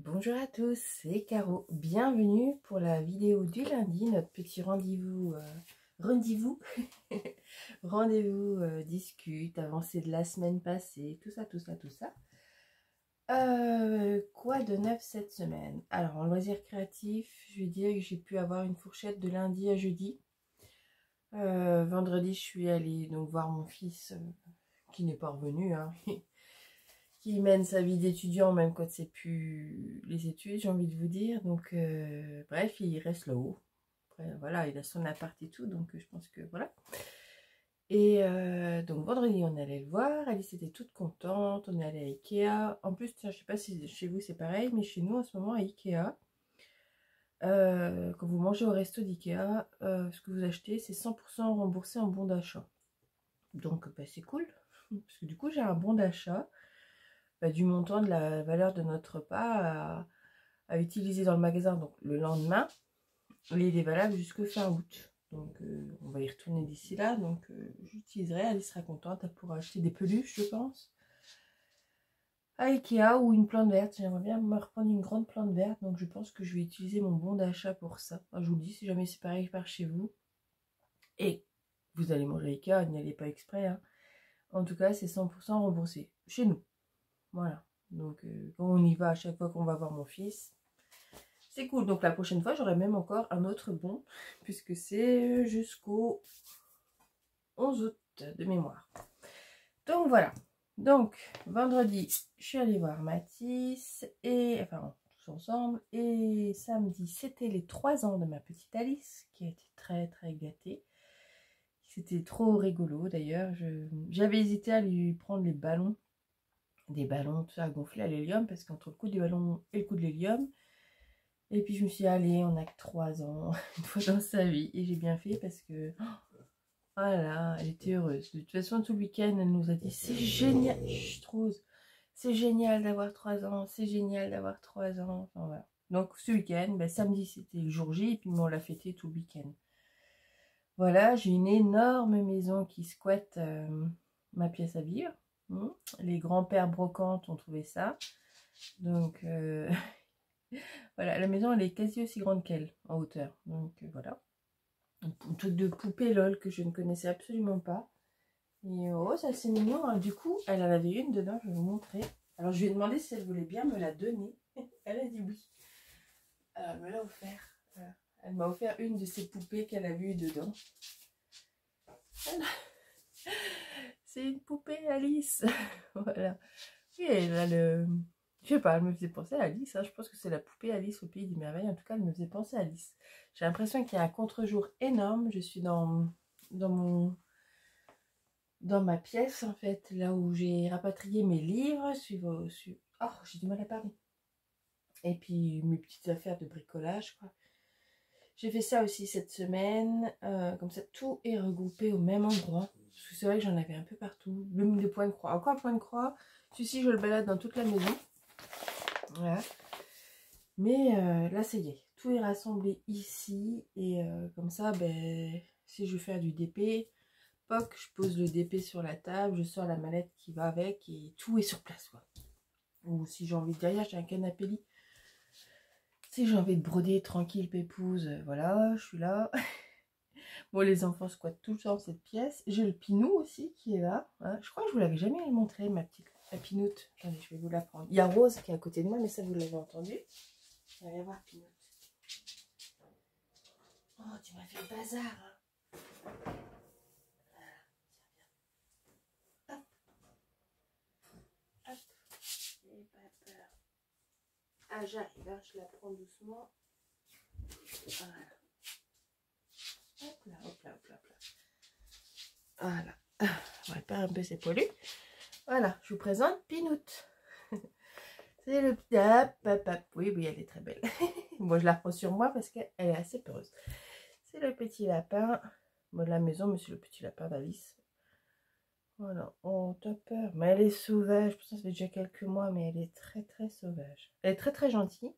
Bonjour à tous, c'est Caro. Bienvenue pour la vidéo du lundi, notre petit rendez-vous, rendez-vous discute, avancée de la semaine passée, tout ça. Quoi de neuf cette semaine? Alors, en loisir créatif, je vais dire que j'ai pu avoir une fourchette de lundi à jeudi. Vendredi, je suis allée donc voir mon fils qui n'est pas revenu, hein. Qui mène sa vie d'étudiant même quand c'est plus les études, j'ai envie de vous dire. Donc bref, il reste là-haut. Après, voilà, il a son appart et tout, donc je pense que voilà. Et donc vendredi, on allait le voir. Alice était toute contente. On est allé à Ikea. En plus, tiens, je sais pas si chez vous c'est pareil, mais chez nous en ce moment à Ikea, quand vous mangez au resto d'Ikea, ce que vous achetez, c'est 100% remboursé en bon d'achat. Donc bah, c'est cool, parce que du coup j'ai un bon d'achat. Du montant de la valeur de notre repas à utiliser dans le magasin donc le lendemain. Et il est valable jusqu'au fin août. Donc on va y retourner d'ici là. Donc j'utiliserai, elle sera contente, elle pourra acheter des peluches, je pense. À Ikea ou une plante verte. J'aimerais bien me reprendre une grande plante verte. Donc je pense que je vais utiliser mon bon d'achat pour ça. Enfin, je vous le dis, si jamais c'est pareil par chez vous. Et vous allez manger à Ikea, n'y allez pas exprès. Hein. En tout cas, c'est 100% remboursé. Chez nous. Voilà. Donc, quand on y va à chaque fois qu'on va voir mon fils, c'est cool. Donc, la prochaine fois, j'aurai même encore un autre bon, puisque c'est jusqu'au 11 août de mémoire. Donc, voilà. Donc, vendredi, je suis allée voir Mathis, et enfin, tous ensemble. Et samedi, c'était les 3 ans de ma petite Alice, qui a été très, très gâtée. C'était trop rigolo, d'ailleurs. J'avais hésité à lui prendre les ballons. Des ballons tout ça à gonfler à l'hélium parce qu'entre le coup du ballon et le coup de l'hélium, et puis je me suis dit allez, on a que 3 ans une fois dans sa vie, et j'ai bien fait parce que voilà, elle était heureuse. De toute façon tout le week-end elle nous a dit c'est génial, c'est génial d'avoir 3 ans, c'est génial d'avoir 3 ans, enfin voilà. Donc ce week-end, samedi c'était le jour J et puis on l'a fêté tout le week-end. Voilà, j'ai une énorme maison qui squatte ma pièce à vivre. Les grands-pères brocantes ont trouvé ça. Donc voilà, la maison elle est quasi aussi grande qu'elle en hauteur. Donc voilà. Un truc de poupée LOL que je ne connaissais absolument pas. Et oh, ça c'est mignon. Hein. Du coup, elle en avait une dedans, je vais vous montrer. Alors je lui ai demandé si elle voulait bien me la donner. Elle a dit oui. Alors elle me l'a offert. Voilà. Elle m'a offert une de ces poupées qu'elle a vues dedans. Voilà. C'est une poupée Alice. Voilà. Et elle a le... Je sais pas, elle me faisait penser à Alice. Hein. Je pense que c'est la poupée Alice au Pays des Merveilles. En tout cas, elle me faisait penser à Alice. J'ai l'impression qu'il y a un contre-jour énorme. Je suis dans ma pièce, en fait, là où j'ai rapatrié mes livres. Oh, j'ai du mal à parler. Et puis, mes petites affaires de bricolage, quoi. J'ai fait ça aussi cette semaine. Comme ça, tout est regroupé au même endroit. Parce que c'est vrai que j'en avais un peu partout. Même des points de croix. Encore un point de croix. Celui-ci, je le balade dans toute la maison. Voilà. Mais là, ça y est. Tout est rassemblé ici. Et comme ça, si je veux faire du DP, poc, je pose le DP sur la table. Je sors la mallette qui va avec. Et tout est sur place, quoi. Ou si j'ai envie de derrière, j'ai un canapé lit. Si j'ai envie de broder tranquille, pépouse, voilà, je suis là. Bon, les enfants squattent tout le temps cette pièce. J'ai le Pinou aussi qui est là. Hein. Je crois que je vous l'avais jamais montré, ma petite la Pinoute. Attendez, je vais vous la prendre. Il y a Rose qui est à côté de moi, mais ça, vous l'avez entendu. Allez voir Pinoute. Oh, tu m'as fait le bazar. Hein. Hop. Hop. J'ai pas peur. Ah, j'arrive, hein. Je la prends doucement. Voilà. Hop là, hop là, hop là, hop là. Voilà. On va faire un peu ses poilus. Voilà, je vous présente Pinoute. C'est le petit... Hop, hop, hop. Oui, oui, elle est très belle. Bon, je la reprends sur moi parce qu'elle est assez peureuse. C'est le petit lapin de la maison, mais c'est le petit lapin d'Alice. Voilà. Oh, t'as peur. Mais elle est sauvage. Pourtant, ça fait déjà quelques mois, mais elle est très, très sauvage. Elle est très, très gentille.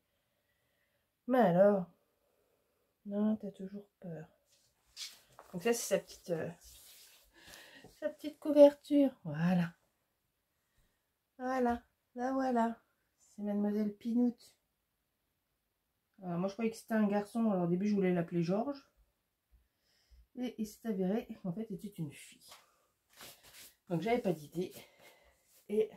Mais alors... Non, t'as toujours peur. Donc ça, c'est sa petite couverture. Voilà. Voilà. Là, voilà. C'est Mademoiselle Pinoute. Moi je croyais que c'était un garçon, alors au début je voulais l'appeler Georges. Et il s'est avéré qu'en fait c'était une fille. Donc j'avais pas d'idée. Et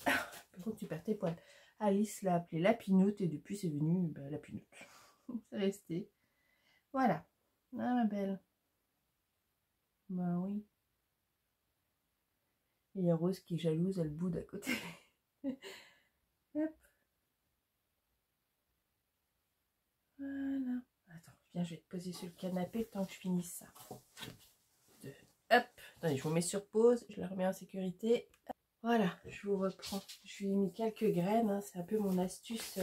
par contre tu perds tes poils. Alice l'a appelée Lapinoute et depuis c'est devenu Lapinoute. C'est resté. Voilà. Ah ma belle. Bah oui. Et il y a Rose qui est jalouse, elle boude à côté. Hop. Voilà. Attends, viens, je vais te poser sur le canapé tant que je finisse ça. Hop. Attendez, je vous mets sur pause, je la remets en sécurité. Voilà, je vous reprends. Je lui ai mis quelques graines, hein, c'est un peu mon astuce.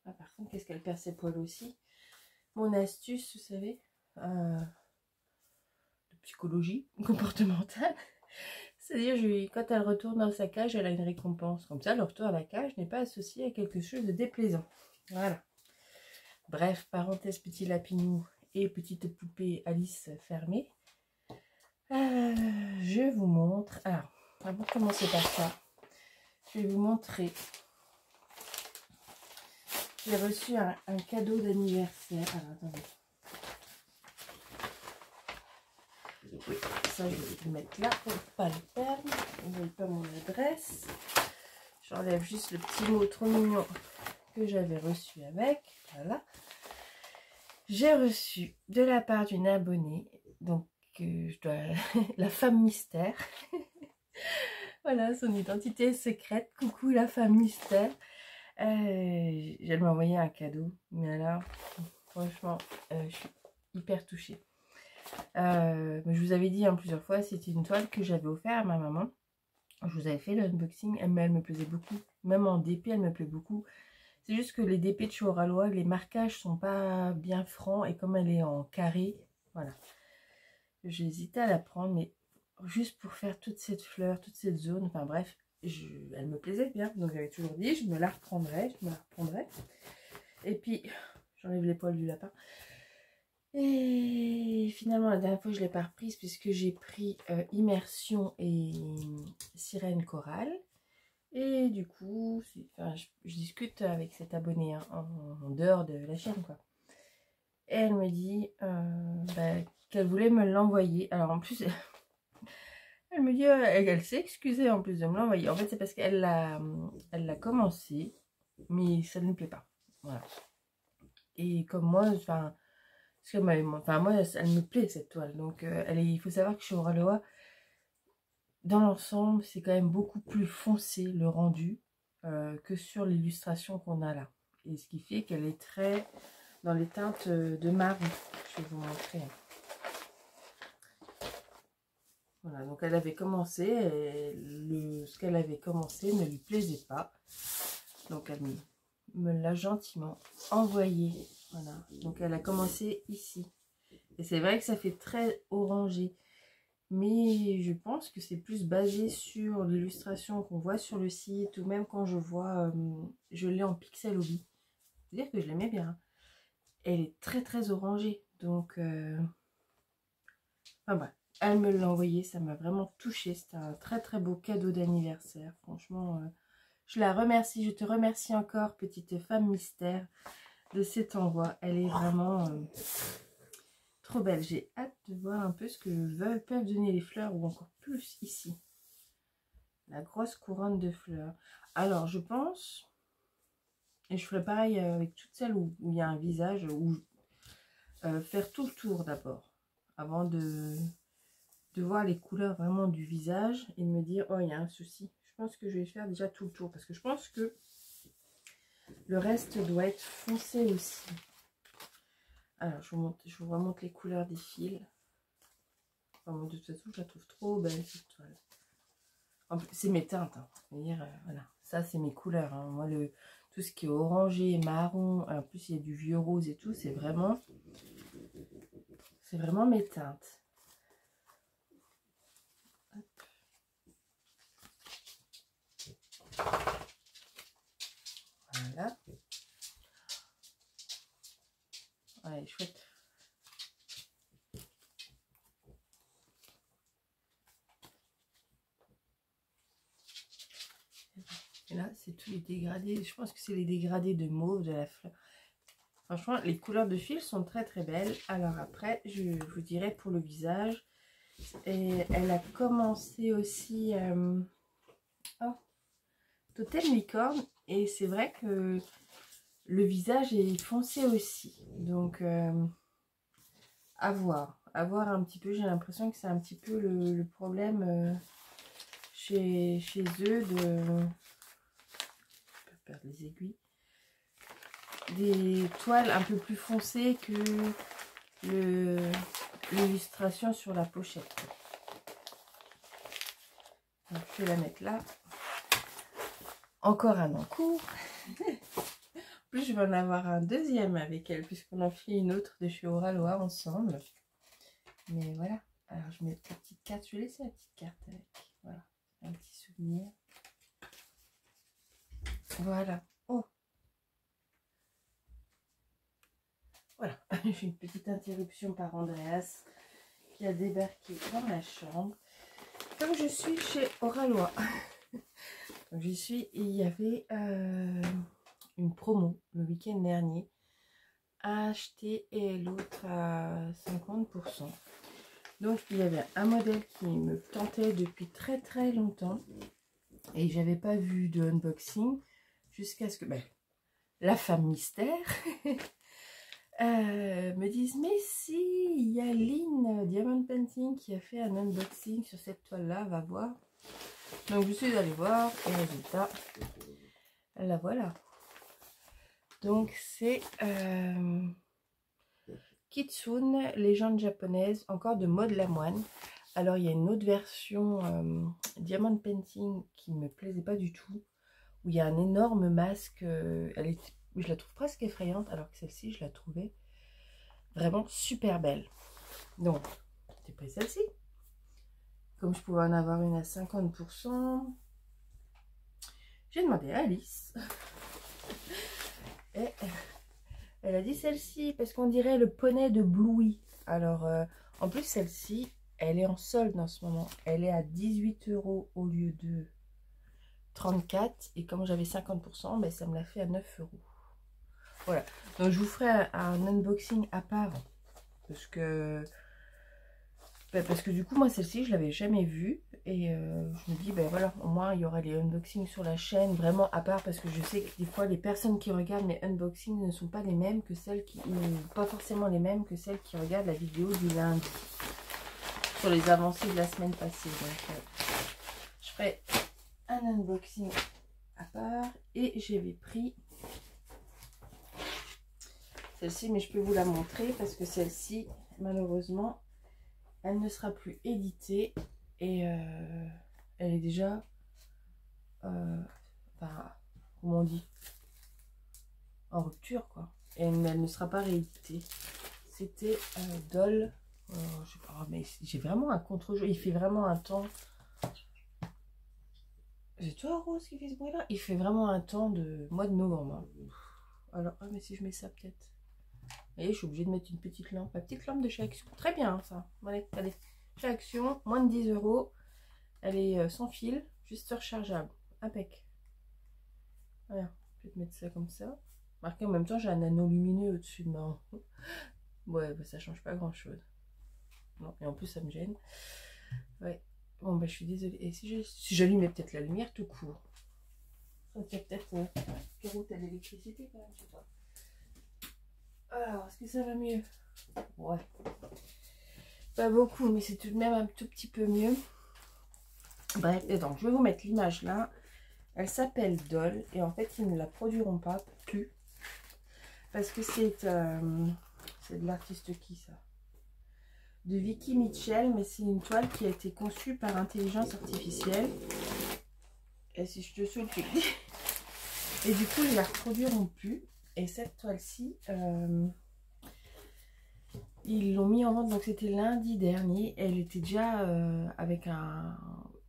Ah, par contre, qu'est-ce qu'elle perd ses poils aussi. Mon astuce, vous savez, de psychologie comportementale. C'est-à-dire, quand elle retourne dans sa cage, elle a une récompense. Comme ça, le retour à la cage n'est pas associé à quelque chose de déplaisant. Voilà. Bref, parenthèse petit lapinou et petite poupée Alice fermée. Je vous montre. Alors, avant de commencer par ça, je vais vous montrer. J'ai reçu un cadeau d'anniversaire. Alors, attendez. Oui, ça, je vais le mettre là pour ne pas le perdre. Je ne voyez pas mon adresse. J'enlève juste le petit mot trop mignon que j'avais reçu avec. Voilà. J'ai reçu de la part d'une abonnée, donc je dois la femme mystère. Voilà, son identité secrète. Coucou la femme mystère. Elle m'a envoyé un cadeau, mais alors, franchement, je suis hyper touchée. Je vous avais dit plusieurs fois, c'était une toile que j'avais offert à ma maman. Je vous avais fait l'unboxing, elle me plaisait beaucoup. Même en DP, elle me plaît beaucoup. C'est juste que les DP de Choralois, les marquages sont pas bien francs et comme elle est en carré, voilà. J'ai hésité à la prendre, mais juste pour faire toute cette fleur, toute cette zone, enfin bref, elle me plaisait bien. Donc j'avais toujours dit, je me la reprendrai, Et puis, j'enlève les poils du lapin. Et finalement, la dernière fois, je ne l'ai pas reprise puisque j'ai pris Immersion et Sirène Chorale. Et du coup, je discute avec cette abonnée hein, en dehors de la chaîne, quoi. Et elle me dit qu'elle voulait me l'envoyer. Alors en plus, elle me dit, elle s'est excusée en plus de me l'envoyer. En fait, c'est parce qu'elle l'a commencé, mais ça ne lui plaît pas. Voilà. Et comme moi, enfin, moi, elle me plaît cette toile. Donc, il faut savoir que chez Oraloa, dans l'ensemble, c'est quand même beaucoup plus foncé le rendu que sur l'illustration qu'on a là. Et ce qui fait qu'elle est très dans les teintes de marron. Je vais vous montrer. Voilà, donc elle avait commencé et ce qu'elle avait commencé ne lui plaisait pas. Donc elle me l'a gentiment envoyé. Voilà, donc elle a commencé ici. Et c'est vrai que ça fait très orangé. Mais je pense que c'est plus basé sur l'illustration qu'on voit sur le site. Ou même quand je vois, je l'ai en pixel hobby. C'est-à-dire que je l'aimais bien. Elle est très très orangée. Donc, enfin bref. Elle me l'a envoyé, ça m'a vraiment touchée. C'était un très très beau cadeau d'anniversaire. Franchement, je la remercie. Je te remercie encore, petite femme mystère, de cet envoi. Elle est vraiment trop belle. J'ai hâte de voir un peu ce que peuvent donner les fleurs ou encore plus ici. La grosse couronne de fleurs. Alors, je pense, et je ferai pareil avec toutes celles où il y a un visage, ou faire tout le tour d'abord, avant de voir les couleurs vraiment du visage et de me dire oh il y a un souci. Je pense que je vais faire déjà tout le tour parce que je pense que le reste doit être foncé aussi. Alors je vous remonte les couleurs des fils. Enfin, de toute façon je la trouve trop belle cette toile. C'est mes teintes hein. Voilà, ça c'est mes couleurs hein. Moi tout ce qui est orangé, marron, en plus il y a du vieux rose et tout, c'est vraiment mes teintes. Voilà. Ouais, chouette. Et là, c'est tous les dégradés. Je pense que c'est les dégradés de mauve de la fleur. Franchement, les couleurs de fil sont très très belles. Alors après, je vous dirai pour le visage. Et elle a commencé aussi Totem Licorne. Et c'est vrai que le visage est foncé aussi. Donc, à voir. À voir un petit peu. J'ai l'impression que c'est un petit peu le problème chez eux de... Je peux perdre les aiguilles. Des toiles un peu plus foncées que l'illustration sur la pochette. Donc, je vais la mettre là. Encore un en cours. En plus, je vais en avoir un deuxième avec elle, puisqu'on a fait une autre de chez Oralois ensemble. Mais voilà. Alors, je mets la petite carte. Je vais laisser la petite carte avec. Voilà. Un petit souvenir. Voilà. Oh. Voilà. J'ai une petite interruption par Andreas qui a débarqué dans ma chambre. Comme je suis chez Oralois. Donc, j'y suis. Il y avait une promo le week-end dernier. À acheter et l'autre à 50%. Donc il y avait un modèle qui me tentait depuis très très longtemps et j'avais pas vu de unboxing jusqu'à ce que la femme mystère me dise mais si, il y a Lynn Diamond Painting qui a fait un unboxing sur cette toile là, va voir. Donc je suis allée voir et résultat la voilà. Donc c'est Kitsune, légende japonaise, encore de Maud Lamoine. Alors il y a une autre version Diamond Painting qui ne me plaisait pas du tout, où il y a un énorme masque, je la trouve presque effrayante, alors que celle-ci je la trouvais vraiment super belle. Donc j'ai pris celle-ci. Comme je pouvais en avoir une à 50%, j'ai demandé à Alice. Et elle a dit celle-ci, parce qu'on dirait le poney de Bluey. Alors, en plus, celle-ci, elle est en solde en ce moment. Elle est à 18 € au lieu de 34. Et comme j'avais 50%, ben, ça me l'a fait à 9 €. Voilà. Donc, je vous ferai un unboxing à part. Parce que du coup, moi, celle-ci, je l'avais jamais vue. Et je me dis, ben voilà, au moins, il y aura les unboxings sur la chaîne, vraiment à part. Parce que je sais que des fois, les personnes qui regardent mes unboxings ne sont pas les mêmes que celles qui... Ou pas forcément les mêmes que celles qui regardent la vidéo du lundi. Sur les avancées de la semaine passée. Donc, je ferai un unboxing à part. Et j'avais pris celle-ci, mais je peux vous la montrer. Parce que celle-ci, malheureusement... elle ne sera plus éditée et elle est déjà, enfin, comment on dit, en rupture quoi. Et elle ne sera pas rééditée. C'était Doll. Je sais pas, mais j'ai vraiment un contre-jeu. Il fait vraiment un temps. C'est toi Rose qui fait ce bruit là? Il fait vraiment un temps de mois de novembre. Hein. Alors, ah, mais si je mets ça peut-être. Et je suis obligée de mettre une petite lampe. La petite lampe de chez Action. Très bien hein, ça. Allez, allez. Chez Action, moins de 10 €. Elle est sans fil, juste rechargeable. Impec. Voilà. Je vais te mettre ça comme ça. Marqué en même temps, j'ai un anneau lumineux au-dessus de ma... Ouais, bah, ça change pas grand-chose. Non, et en plus, ça me gêne. Ouais. Bon, bah, je suis désolée. Et si j'allumais peut-être la lumière tout court. Ça tient peut-être... Pierrot, t'as l'électricité quand même, je sais pas. Alors, est-ce que ça va mieux? Ouais. Pas beaucoup, mais c'est tout de même un tout petit peu mieux. Bref, et donc je vais vous mettre l'image là. Elle s'appelle Doll et en fait ils ne la produiront pas plus parce que c'est de l'artiste qui ça? De Vicky Mitchell, mais c'est une toile qui a été conçue par intelligence artificielle. Et si je te saoule, tu le dis. Et du coup ils la reproduiront plus. Et cette toile-ci, ils l'ont mis en vente, donc c'était lundi dernier. Elle était déjà avec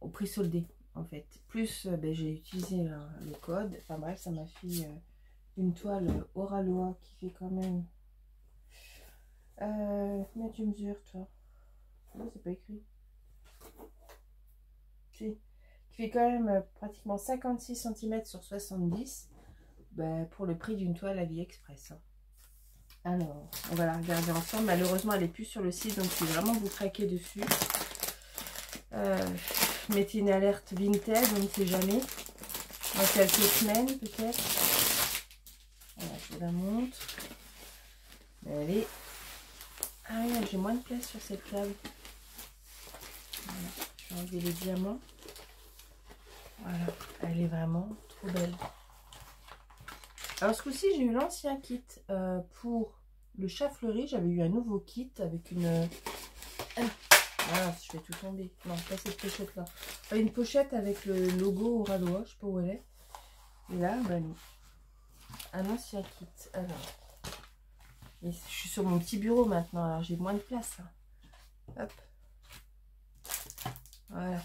au prix soldé en fait. Plus ben, j'ai utilisé le code. Enfin bref, ça m'a fait une toile Oralois qui fait quand même... combien tu mesures toi? Non, c'est pas écrit. Si. Qui fait quand même pratiquement 56 cm sur 70. Ben, pour le prix d'une toile AliExpress. Hein. Alors, on va la regarder ensemble. Malheureusement, elle n'est plus sur le site, donc si vraiment vous craquez dessus, mettez une alerte Vinted, on ne sait jamais. Dans quelques semaines, peut-être. Voilà, je vous la montre. Elle est... Ah oui, j'ai moins de place sur cette table. Voilà, je vais enlever les diamants. Voilà, elle est vraiment trop belle. Alors ce coup-ci, j'ai eu l'ancien kit pour le chat fleuri. J'avais eu un nouveau kit avec une... Ah, je vais tout tomber. Non, pas cette pochette-là. Une pochette avec le logo Oralois, je sais pas où elle est. Et là, bah non. Un ancien kit. Alors, et je suis sur mon petit bureau maintenant, alors j'ai moins de place. Hein. Hop. Voilà.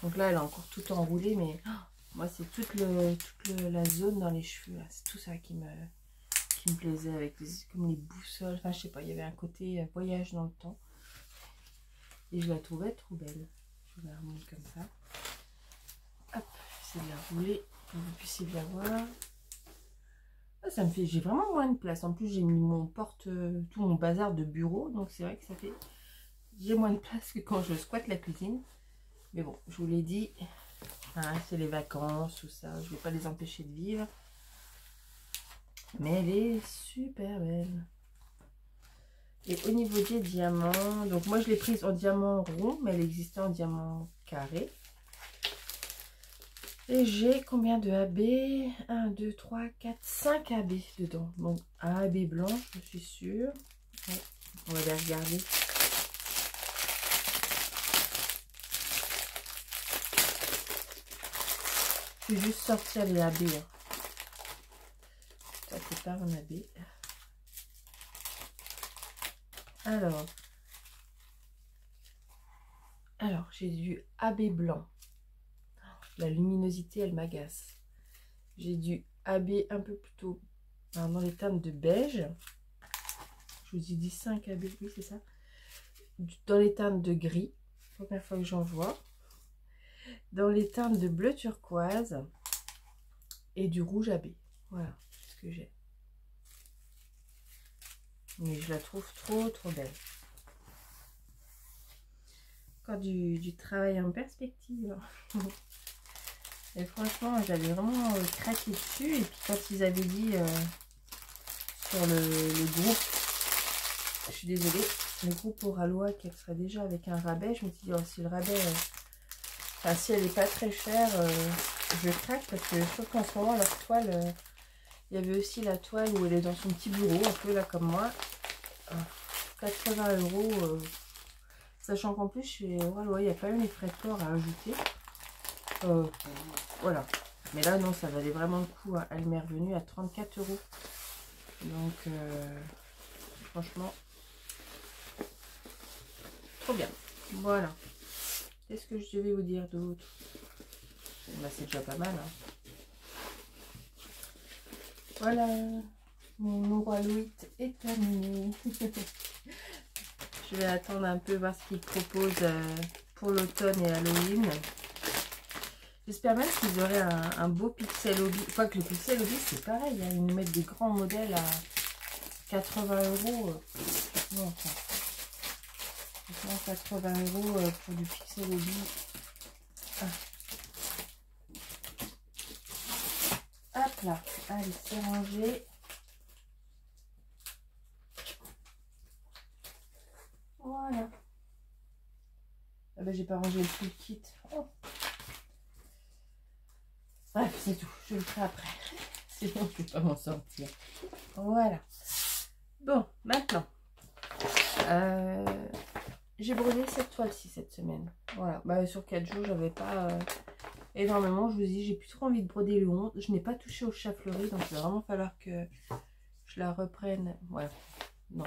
Donc là, elle est encore tout enroulée, mais oh, moi, c'est toute la zone dans les cheveux. C'est tout ça qui me plaisait, avec comme les boussoles. Enfin, je sais pas, il y avait un côté voyage dans le temps. Et je la trouvais trop belle. Je la remonte comme ça. Hop, j'essaie de la rouler pour que vous puissiez bien voir. Ah, ça me fait, j'ai vraiment moins de place. En plus, j'ai mis mon tout mon bazar de bureau. Donc, c'est vrai que ça fait... J'ai moins de place que quand je squatte la cuisine. Mais bon, je vous l'ai dit, hein, c'est les vacances, tout ça. Je ne vais pas les empêcher de vivre. Mais elle est super belle. Et au niveau des diamants, donc moi je l'ai prise en diamant rond, mais elle existait en diamant carré. Et j'ai combien de AB? 1, 2, 3, 4, 5 AB dedans. Donc un AB blanc, je suis sûre. Ouais, on va les regarder. Je vais juste sortir les AB. Hein. Ça c'est pas un AB. Alors j'ai du AB blanc. La luminosité, elle m'agace. J'ai du AB un peu plutôt dans les teintes de beige. Je vous ai dit 5 AB, oui c'est ça. Dans les teintes de gris, première fois que j'en vois. Dans les teintes de bleu turquoise et du rouge AB. Voilà, c'est ce que j'ai. Mais je la trouve trop belle. Encore du travail en perspective. Et franchement, j'avais vraiment craqué dessus. Et puis quand ils avaient dit sur le groupe, je suis désolée, le groupe Oralois qu'elle serait déjà avec un rabais, je me suis dit, oh, si le rabais, enfin si elle n'est pas très chère, je craque parce que je trouve qu'en ce moment, leur toile, il y avait aussi la toile où elle est dans son petit bureau, un peu là comme moi, 80 €, sachant qu'en plus chez Oralois, il y a quand même les frais de port à ajouter. Voilà, mais là non, ça valait vraiment le coup, hein. Elle m'est revenue à 34 €, donc franchement trop bien. Voilà, qu'est-ce que je devais vous dire d'autre? Bah, c'est déjà pas mal, hein. Voilà, mon Oralois est terminé. Je vais attendre un peu, voir ce qu'ils proposent pour l'automne et Halloween. J'espère même qu'ils auraient un beau Pixel Hobby. Enfin que le Pixel Hobby c'est pareil, hein. Ils nous mettent des grands modèles à 80 €. Non, enfin, 80 € pour du Pixel Hobby. Ah. Hop là, allez, c'est rangé. Voilà. Ah ben j'ai pas rangé le kit. Oh. Bref, c'est tout. Je le ferai après. Sinon, je ne vais pas m'en sortir. Voilà. Bon, maintenant. J'ai brodé cette toile-ci cette semaine. Voilà. Bah, sur 4 jours, j'avais pas énormément. Je vous dis, j'ai plus trop envie de broder le 11. Je n'ai pas touché au chat fleuri. Donc, il va vraiment falloir que je la reprenne. Ouais. Non.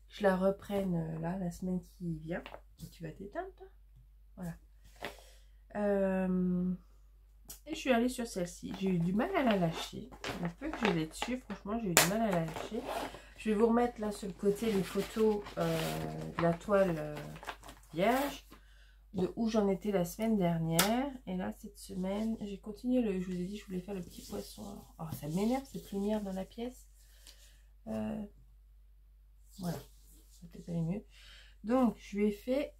Je la reprenne là, la semaine qui vient. Et tu vas t'éteindre, toi? Voilà. Et je suis allée sur celle-ci. J'ai eu du mal à la lâcher. Un peu que je l'ai dessus. Franchement, j'ai eu du mal à la lâcher. Je vais vous remettre là sur le côté les photos de la toile vierge. de où j'en étais la semaine dernière. Et là, cette semaine, j'ai continué je vous ai dit, je voulais faire le petit poisson. Oh, ça m'énerve cette lumière dans la pièce. Voilà, ça va peut-être aller mieux. Donc, je lui ai fait...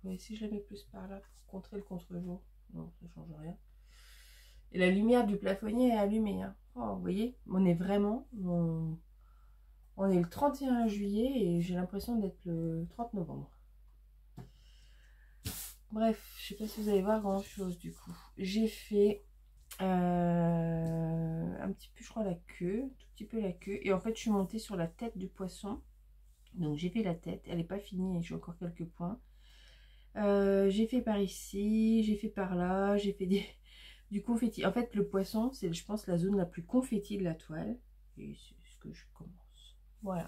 Oui, si je la mets plus par là pour contrer le contre-jour. Non, ça change rien. Et la lumière du plafonnier est allumée. Hein. Oh, vous voyez, on est vraiment... On est le 31 juillet et j'ai l'impression d'être le 30 novembre. Bref, je sais pas si vous allez voir grand chose du coup. J'ai fait un petit peu, je crois, la queue, tout petit peu la queue. Et en fait, je suis montée sur la tête du poisson. Donc j'ai fait la tête, elle n'est pas finie et j'ai encore quelques points. J'ai fait par ici, j'ai fait par là, j'ai fait du confetti. En fait, le poisson, c'est, je pense, la zone la plus confetti de la toile. Et c'est ce que je commence. Voilà.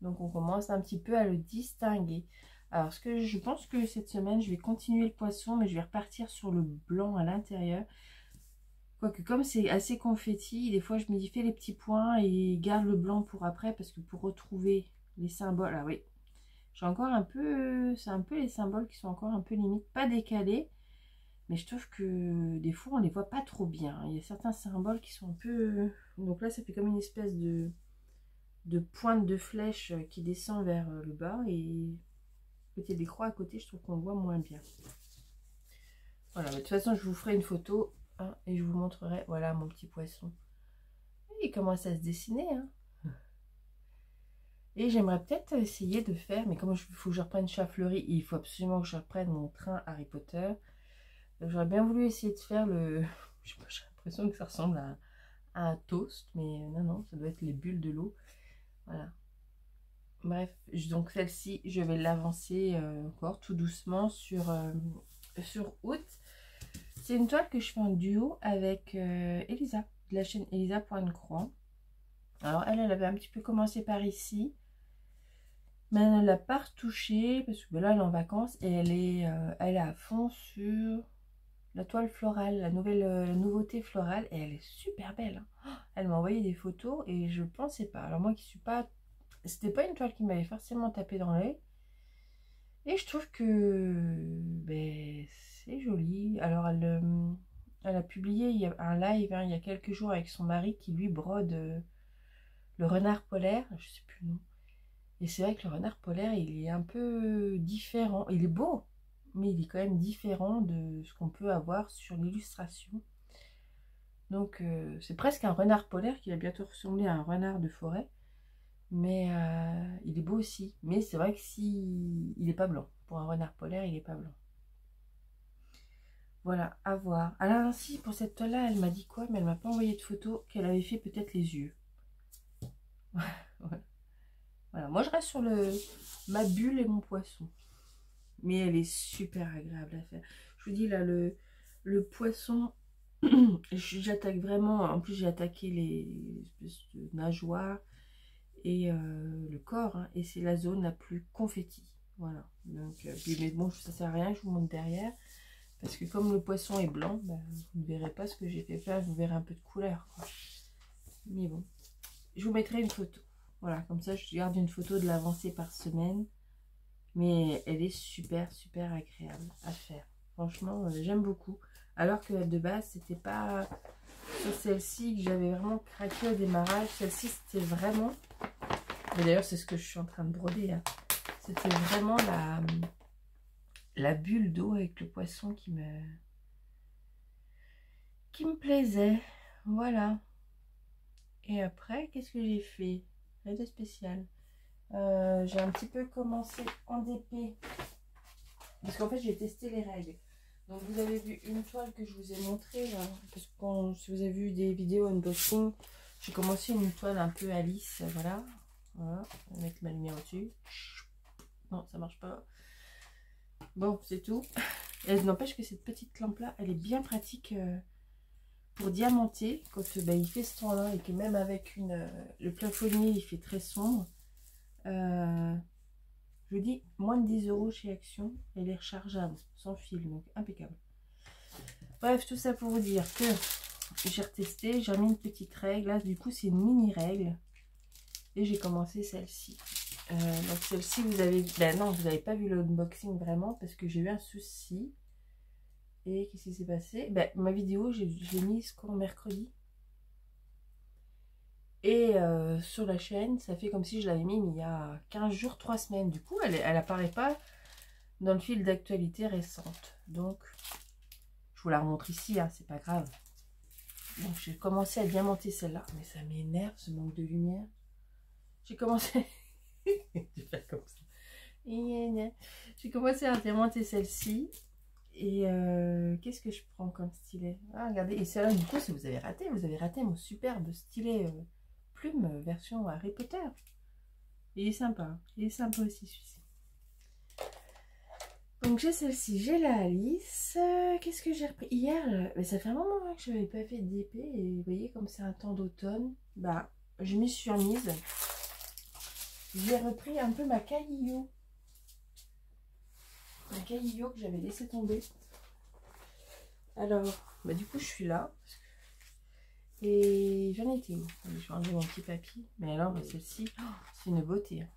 Donc on commence un petit peu à le distinguer. Alors je pense que cette semaine je vais continuer le poisson, mais je vais repartir sur le blanc à l'intérieur. Quoique comme c'est assez confetti, des fois je me dis fais les petits points et garde le blanc pour après, parce que pour retrouver les symboles, ah oui, j'ai encore un peu, c'est un peu les symboles qui sont encore un peu limite, pas décalés, mais je trouve que des fois on les voit pas trop bien. Il y a certains symboles qui sont un peu, donc là ça fait comme une espèce de pointe de flèche qui descend vers le bas, et peut-être des croix à côté, je trouve qu'on voit moins bien. Voilà, mais de toute façon je vous ferai une photo hein, et je vous montrerai, voilà mon petit poisson. Il commence à se dessiner hein. Et j'aimerais peut-être essayer de faire, mais comme il faut que je reprenne Chafleury, il faut absolument que je reprenne mon train Harry Potter. J'aurais bien voulu essayer de faire le... Je sais pas, j'ai l'impression que ça ressemble à un toast, mais non, ça doit être les bulles de l'eau. Voilà. Bref, donc celle-ci, je vais l'avancer encore tout doucement sur août. C'est une toile que je fais en duo avec Elisa, de la chaîne Elisa Point de Croix. Alors elle avait un petit peu commencé par ici. Mais elle ne l'a pas retouchée parce que là elle est en vacances et elle est à fond sur la toile florale, la nouveauté florale, et elle est super belle hein. Elle m'a envoyé des photos et je pensais pas, alors moi qui suis pas, c'était pas une toile qui m'avait forcément tapé dans l'œil, et je trouve que ben, c'est joli. Alors elle a publié un live hein, il y a quelques jours avec son mari qui lui brode le renard polaire, je sais plus le nom. Et c'est vrai que le renard polaire, il est un peu différent. Il est beau, mais il est quand même différent de ce qu'on peut avoir sur l'illustration. Donc, c'est presque un renard polaire qui va bientôt ressembler à un renard de forêt. Mais il est beau aussi. Mais c'est vrai que si il n'est pas blanc. Pour un renard polaire, il n'est pas blanc. Voilà, à voir. Alors ainsi, pour cette toile-là, elle m'a dit quoi? Mais elle m'a pas envoyé de photo, qu'elle avait fait peut-être les yeux. Voilà. Voilà, moi je reste sur ma bulle et mon poisson. Mais elle est super agréable à faire. Je vous dis là, le poisson, j'attaque vraiment. En plus j'ai attaqué les espèces de nageoires et le corps. Hein, et c'est la zone la plus confetti. Voilà. Donc, mais bon, ça sert à rien, je vous montre derrière. Parce que comme le poisson est blanc, bah, vous ne verrez pas ce que j'ai fait faire. Vous verrez un peu de couleur. Quoi. Mais bon, je vous mettrai une photo. Voilà, comme ça je garde une photo de l'avancée par semaine. Mais elle est super agréable à faire. Franchement, j'aime beaucoup. Alors que de base, c'était pas sur celle-ci que j'avais vraiment craqué au démarrage. Celle-ci, c'était vraiment... D'ailleurs, c'est ce que je suis en train de broder. Hein. C'était vraiment la bulle d'eau avec le poisson qui me plaisait. Voilà. Et après, qu'est-ce que j'ai fait? Rien de spécial. J'ai un petit peu commencé en DP parce qu'en fait j'ai testé les règles. Donc vous avez vu une toile que je vous ai montrée là, parce que si vous avez vu des vidéos unboxing, j'ai commencé une toile un peu Alice, voilà, voilà, on va mettre ma lumière au-dessus. Non, ça marche pas. Bon, c'est tout. Et n'empêche que cette petite lampe là, elle est bien pratique pour diamanter quand il fait ce temps là, et que même avec le plafonnier il fait très sombre. Je vous dis, moins de 10 € chez Action, elle est rechargeable, sans fil, donc impeccable. Bref, tout ça pour vous dire que j'ai retesté, j'ai mis une petite règle, là du coup c'est une mini règle, et j'ai commencé celle-ci. Donc celle-ci, vous avez... Ben non, vous n'avez pas vu l'unboxing vraiment parce que j'ai eu un souci. Et qu'est-ce qui s'est passé? Ben, ma vidéo, je l'ai mise quand mercredi. Et sur la chaîne, ça fait comme si je l'avais mis il y a 15 jours, 3 semaines. Du coup, elle apparaît pas dans le fil d'actualité récente. Donc, je vous la remontre ici, hein, c'est pas grave. Donc, j'ai commencé à diamanter celle-là. Mais ça m'énerve, ce manque de lumière. J'ai commencé... je vais faire comme ça. J'ai commencé à diamanter celle-ci. Et qu'est-ce que je prends comme stylet? Ah, regardez. Et celle-là, du coup, si vous avez raté mon superbe stylet plume version Harry Potter. Il est sympa. Hein. Il est sympa aussi, celui-ci. Donc, j'ai celle-ci. J'ai la Alice. Qu'est-ce que j'ai repris? Hier, mais ça fait un moment hein, que je n'avais pas fait d'épée. Et vous voyez, comme c'est un temps d'automne, bah, je m'y suis remise. J'ai repris un peu ma Caillio. Ma Caillio que j'avais laissé tomber. Alors, bah du coup, je suis là. Et j'en étais où? Je vais enlever mon petit papy. Mais alors, celle-ci, oh, c'est une beauté. Hein.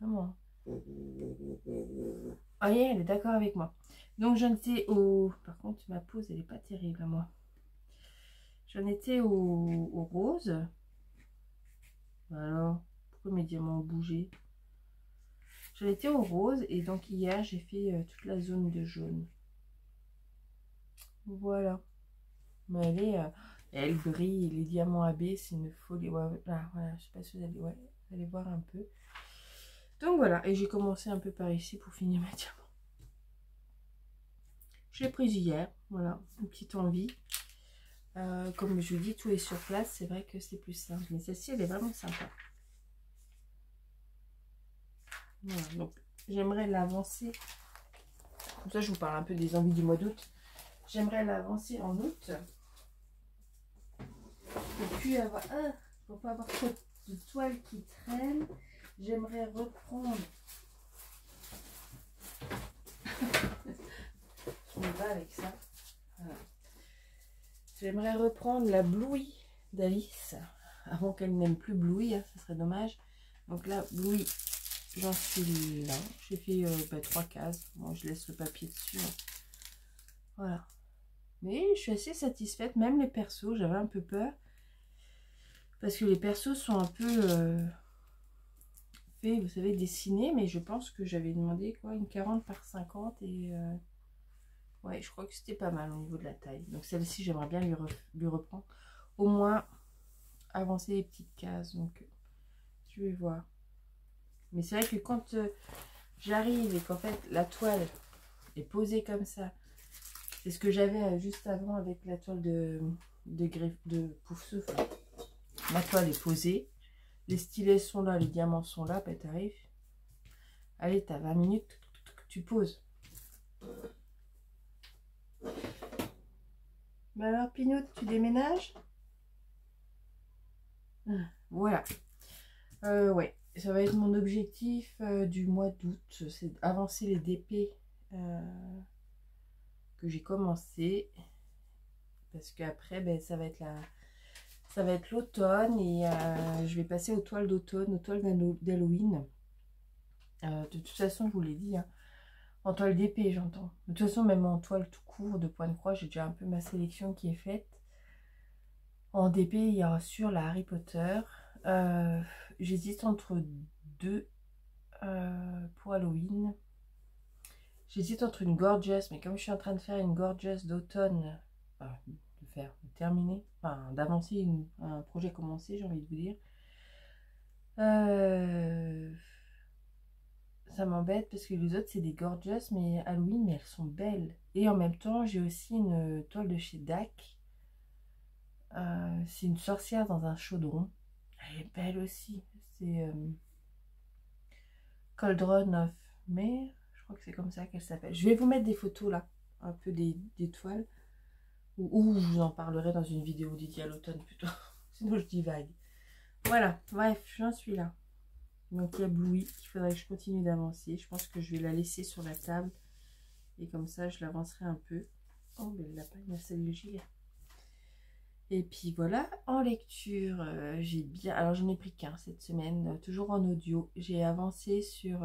Vraiment. Ah, yeah, elle est d'accord avec moi. Donc, j'en étais au... Par contre, ma pose, elle n'est pas terrible à moi. J'en étais au rose. Alors, pourquoi mes diamants ont bougé? J'en étais au rose. Et donc, hier, j'ai fait toute la zone de jaune. Voilà. Mais elle brille, les diamants AB, c'est une folie. Ouais, voilà, je sais pas si vous allez voir un peu. Donc voilà, et j'ai commencé un peu par ici pour finir mes diamants. Je l'ai prise hier, voilà, une petite envie. Comme je vous dis, tout est sur place, c'est vrai que c'est plus simple. Mais celle-ci, elle est vraiment sympa. Voilà, donc j'aimerais l'avancer. Comme ça, je vous parle un peu des envies du mois d'août. J'aimerais l'avancer en août. Et puis avoir pour pas avoir trop de toile qui traîne, j'aimerais reprendre. Je me bats avec ça. Voilà. J'aimerais reprendre la Bluey d'Alice avant qu'elle n'aime plus Bluey, hein, ça serait dommage. Donc là, Bluey, j'en suis là. J'ai fait 3 cases. Bon, je laisse le papier dessus. Hein. Voilà. Mais je suis assez satisfaite. Même les persos, j'avais un peu peur. Parce que les persos sont un peu faits, vous savez, dessinés. Mais je pense que j'avais demandé quoi, une 40 par 50. Et ouais, je crois que c'était pas mal au niveau de la taille. Donc celle-ci, j'aimerais bien lui reprendre. Au moins, avancer les petites cases. Donc, je vais voir. Mais c'est vrai que quand j'arrive et qu'en fait, la toile est posée comme ça. C'est ce que j'avais juste avant avec la toile de Pouf Souffle. Ma toile est posée. Les stylets sont là, les diamants sont là. Ben, t'arrives. Allez, t'as 20 minutes, tu poses. Mais alors, Pinot, tu déménages? Voilà. Ouais, ça va être mon objectif du mois d'août. C'est d'avancer les DP que j'ai commencé. Parce qu'après, ben, ça va être l'automne et je vais passer aux toiles d'automne, aux toiles d'Halloween. De toute façon, je vous l'ai dit, hein, en toile d'épée, j'entends. De toute façon, même en toile tout court, de point de croix, j'ai déjà un peu ma sélection qui est faite. En DP, il y aura sur la Harry Potter. J'hésite entre deux pour Halloween. J'hésite entre une Gorgeous, mais comme je suis en train de faire une Gorgeous d'automne, de terminer, enfin d'avancer un projet commencé, j'ai envie de vous dire. Ça m'embête parce que les autres c'est des Gorgeous, mais Halloween, mais elles sont belles. Et en même temps, j'ai aussi une toile de chez DAC. C'est une sorcière dans un chaudron. Elle est belle aussi. C'est Cauldron of Mer. Je crois que c'est comme ça qu'elle s'appelle. Je vais vous mettre des photos là, un peu des toiles. Ou je vous en parlerai dans une vidéo dédiée à l'automne plutôt. Sinon je divague. Voilà, bref, j'en suis là. Donc il y a Bluey, il faudrait que je continue d'avancer. Je pense que je vais la laisser sur la table. Et comme ça, je l'avancerai un peu. Oh, mais le lapin, il m'a sali le gilet. Et puis voilà, en lecture, j'ai bien... Alors j'en ai pris qu'un cette semaine, toujours en audio. J'ai avancé sur...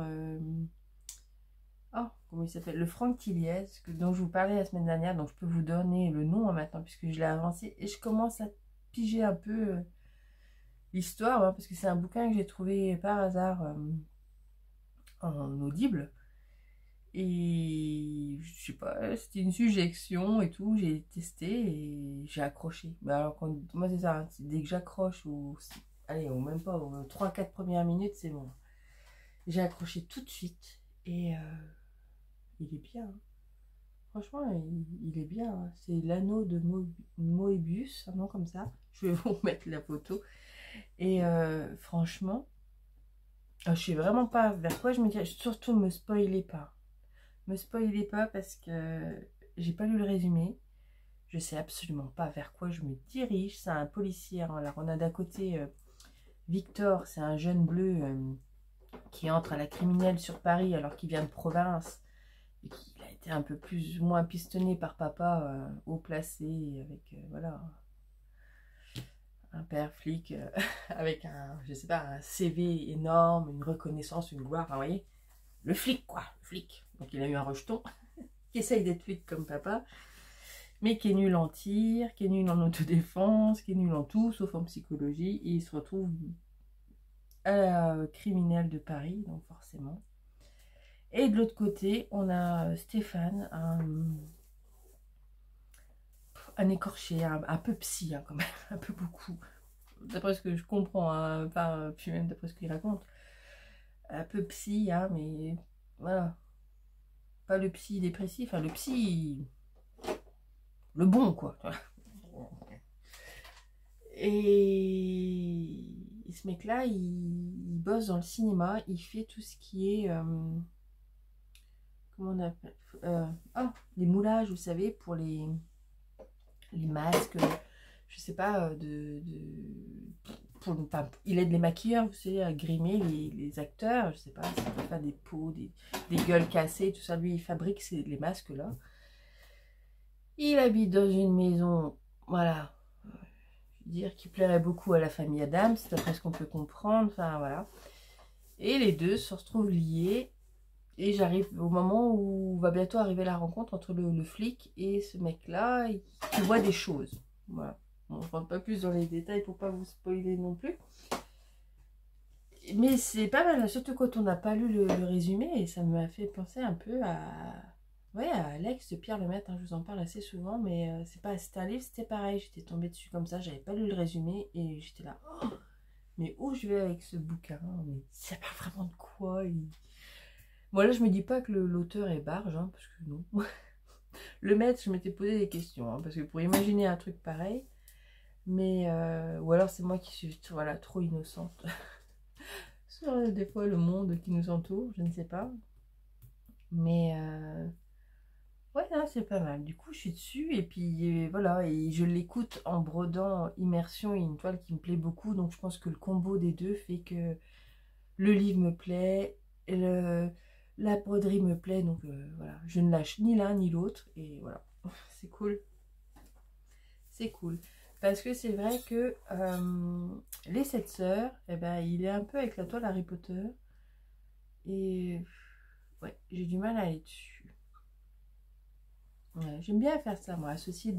Oh, comment il s'appelle? Le Franck Tilliez, dont je vous parlais la semaine dernière. Donc je peux vous donner le nom maintenant, puisque je l'ai avancé. Et je commence à piger un peu l'histoire, hein, parce que c'est un bouquin que j'ai trouvé par hasard en audible. Et je sais pas, c'était une suggestion et tout, j'ai testé et j'ai accroché. Mais alors, moi c'est ça, hein, dès que j'accroche, allez, ou même pas, aux 3-4 premières minutes, c'est bon. J'ai accroché tout de suite et il est bien. Hein. Franchement, il est bien. Hein. C'est l'anneau de Moebius, un nom comme ça. Je vais vous mettre la photo. Et franchement, je sais vraiment pas vers quoi je me dirige. Surtout, me spoilez pas. Me spoilez pas parce que j'ai pas lu le résumé. Je sais absolument pas vers quoi je me dirige. C'est un policier. Alors on a d'un côté Victor, c'est un jeune bleu qui entre à la criminelle sur Paris alors qu'il vient de province et qu'il a été un peu plus ou moins pistonné par papa, haut placé avec voilà un père flic avec un, je sais pas, un CV énorme, une reconnaissance, une gloire. Enfin, vous voyez, le flic quoi, le flic. Donc il a eu un rejeton qui essaye d'être flic comme papa. Mais qui est nul en tir, qui est nul en autodéfense, qui est nul en tout, sauf en psychologie. Et il se retrouve à la criminelle de Paris, donc forcément. Et de l'autre côté, on a Stéphane, un écorché, un peu psy, hein, quand même, un peu beaucoup. D'après ce que je comprends, hein, puis même d'après ce qu'il raconte. Un peu psy, hein, mais voilà. Pas le psy dépressif, enfin le psy... Le bon, quoi. Et ce mec-là, il bosse dans le cinéma, il fait tout ce qui est... comment on appelle les moulages, vous savez, pour les masques, je sais pas, enfin, il aide les maquilleurs, vous savez, à grimer les acteurs, je sais pas, ça peut faire des peaux, des gueules cassées, tout ça, lui, il fabrique les masques-là. Il habite dans une maison, voilà, dire qui plairait beaucoup à la famille Adams, c'est d'après ce qu'on peut comprendre, enfin voilà. Et les deux se retrouvent liés, et j'arrive au moment où va bientôt arriver la rencontre entre le flic et ce mec-là, qui voit des choses. Voilà. Bon, je ne rentre pas plus dans les détails pour pas vous spoiler non plus. Mais c'est pas mal, surtout quand on n'a pas lu le résumé, et ça m'a fait penser un peu à... Ouais, à Alex de Pierre Lemaitre, hein, je vous en parle assez souvent, mais c'était un livre, c'était pareil, j'étais tombée dessus comme ça, j'avais pas lu le résumé, et j'étais là, oh, mais où je vais avec ce bouquin? Mais ça parle vraiment de quoi? Bon là, je me dis pas que l'auteur est barge, hein, parce que non. Le maître, je m'étais posé des questions, hein, parce que pour imaginer un truc pareil, mais... ou alors c'est moi qui suis voilà, trop innocente sur des fois le monde qui nous entoure, je ne sais pas. Mais... ouais, non, c'est pas mal. Du coup, je suis dessus et puis voilà, et je l'écoute en brodant Immersion et une toile qui me plaît beaucoup. Donc, je pense que le combo des deux fait que le livre me plaît, la broderie me plaît. Donc, voilà, je ne lâche ni l'un ni l'autre. Et voilà, c'est cool. C'est cool. Parce que c'est vrai que Les 7 sœurs, eh ben, il est un peu avec la toile Harry Potter. Et ouais, j'ai du mal à aller dessus. Ouais, j'aime bien faire ça, moi, associer